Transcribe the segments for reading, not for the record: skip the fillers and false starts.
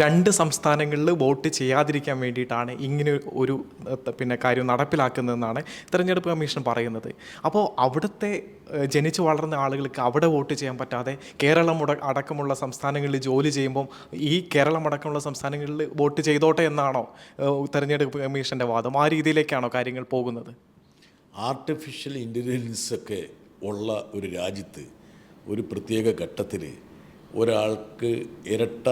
2 സംസ്ഥാനങ്ങളിൽ വോട്ട് ചെയ്യാതിരിക്കാൻ വേണ്ടിയിട്ടാണ് ഇങ്ങനെ ഒരു കാര്യം നടപ്പിലാക്കുന്നതെന്നാണ് തെരഞ്ഞെടുപ്പ് കമ്മീഷൻ പറയുന്നത്. അപ്പോൾ അവിടുത്തെ ജനിച്ചു വളർന്ന ആളുകൾക്ക് അവിടെ വോട്ട് ചെയ്യാൻ പറ്റാതെ കേരളം അടക്കമുള്ള സംസ്ഥാനങ്ങളിൽ ജോലി ചെയ്യുമ്പം ഈ കേരളം അടക്കമുള്ള സംസ്ഥാനങ്ങളിൽ വോട്ട് ചെയ്തോട്ടെ എന്നാണോ തെരഞ്ഞെടുപ്പ് കമ്മീഷൻ്റെ വാദം? ആ രീതിയിലേക്കാണോ കാര്യങ്ങൾ പോകുന്നത്? ആർട്ടിഫിഷ്യൽ ഇൻ്റലിജൻസൊക്കെ ഉള്ള ഒരു രാജ്യത്ത് ഒരു പ്രത്യേക ഘട്ടത്തിൽ ഒരാൾക്ക് ഇരട്ട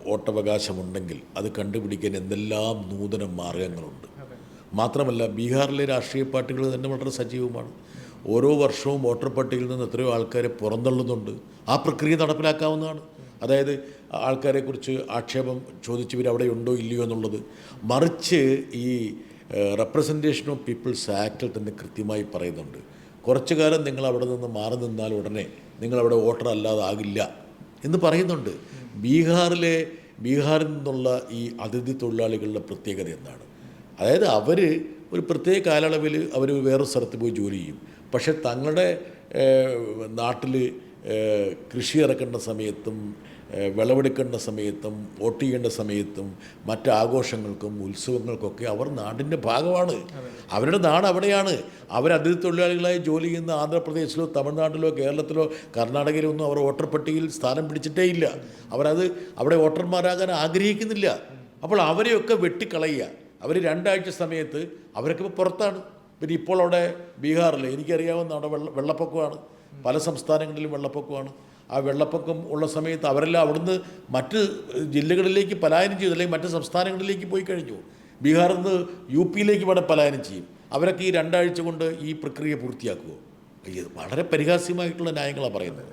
വോട്ടവകാശമുണ്ടെങ്കിൽ അത് കണ്ടുപിടിക്കാൻ എന്തെല്ലാം നൂതന മാർഗങ്ങളുണ്ട്. മാത്രമല്ല, ബീഹാറിലെ രാഷ്ട്രീയ പാർട്ടികൾ തന്നെ വളരെ സജീവമാണ്. ഓരോ വർഷവും വോട്ടർ പട്ടികയിൽ നിന്ന് എത്രയോ ആൾക്കാരെ പുറന്തള്ളുന്നുണ്ട്. ആ പ്രക്രിയ നടപ്പിലാക്കാവുന്നതാണ്. അതായത് ആൾക്കാരെക്കുറിച്ച് ആക്ഷേപം ചോദിച്ചവർ അവിടെ ഉണ്ടോ ഇല്ലയോ എന്നുള്ളത്. മറിച്ച് ഈ റെപ്രസെൻറ്റേഷൻ ഓഫ് പീപ്പിൾസ് ആക്റ്റിൽ തന്നെ കൃത്യമായി പറയുന്നുണ്ട്, കുറച്ചു കാലം നിങ്ങൾ അവിടെ നിന്ന് മാറി നിന്നാൽ ഉടനെ നിങ്ങളവിടെ വോട്ടർ അല്ലാതാകില്ല എന്ന് പറയുന്നുണ്ട്. ബീഹാറിൽ നിന്നുള്ള ഈ അതിഥി തൊഴിലാളികളുടെ പ്രത്യേകത എന്താണ്? അതായത് അവർ ഒരു പ്രത്യേക കാലയളവിൽ അവർ വേറെ സ്ഥലത്ത് പോയി ജോലി ചെയ്യും. പക്ഷേ തങ്ങളുടെ നാട്ടിൽ കൃഷി ഇറക്കേണ്ട സമയത്തും വിളവെടുക്കേണ്ട സമയത്തും വോട്ട് ചെയ്യേണ്ട സമയത്തും മറ്റാഘോഷങ്ങൾക്കും ഉത്സവങ്ങൾക്കൊക്കെ അവർ നാടിൻ്റെ ഭാഗമാണ്. അവരുടെ നാട് അവിടെയാണ്. അവർ അതിഥി തൊഴിലാളികളായി ജോലി ചെയ്യുന്ന ആന്ധ്രാപ്രദേശിലോ തമിഴ്നാട്ടിലോ കേരളത്തിലോ കർണാടകയിലോ ഒന്നും അവർ വോട്ടർ പട്ടികയിൽ സ്ഥാനം പിടിച്ചിട്ടേ ഇല്ല. അവരത് അവിടെ വോട്ടർമാരാകാൻ ആഗ്രഹിക്കുന്നില്ല. അപ്പോൾ അവരെയൊക്കെ വെട്ടിക്കളയുക. അവർ 2 ആഴ്ച സമയത്ത് അവരൊക്കെ ഇപ്പോൾ പുറത്താണ്. പിന്നെ ഇപ്പോൾ അവിടെ ബീഹാറിൽ എനിക്കറിയാവുന്ന അവിടെ വെള്ളപ്പൊക്കമാണ്. പല സംസ്ഥാനങ്ങളിലും വെള്ളപ്പൊക്കമാണ്. ആ വെള്ളപ്പൊക്കം ഉള്ള സമയത്ത് അവരെല്ലാം അവിടുന്ന് മറ്റ് ജില്ലകളിലേക്ക് പലായനം ചെയ്തു, അല്ലെങ്കിൽ മറ്റ് സംസ്ഥാനങ്ങളിലേക്ക് പോയി കഴിഞ്ഞു. ബീഹാറിൽ നിന്ന് UP-യിലേക്ക് വേണം പലായനം ചെയ്യും. അവരൊക്കെ ഈ 2 ആഴ്ച കൊണ്ട് ഈ പ്രക്രിയ പൂർത്തിയാക്കുമോ? ഇത് വളരെ പരിഹാസ്യമായിട്ടുള്ള ന്യായങ്ങളാണ് പറയുന്നത്.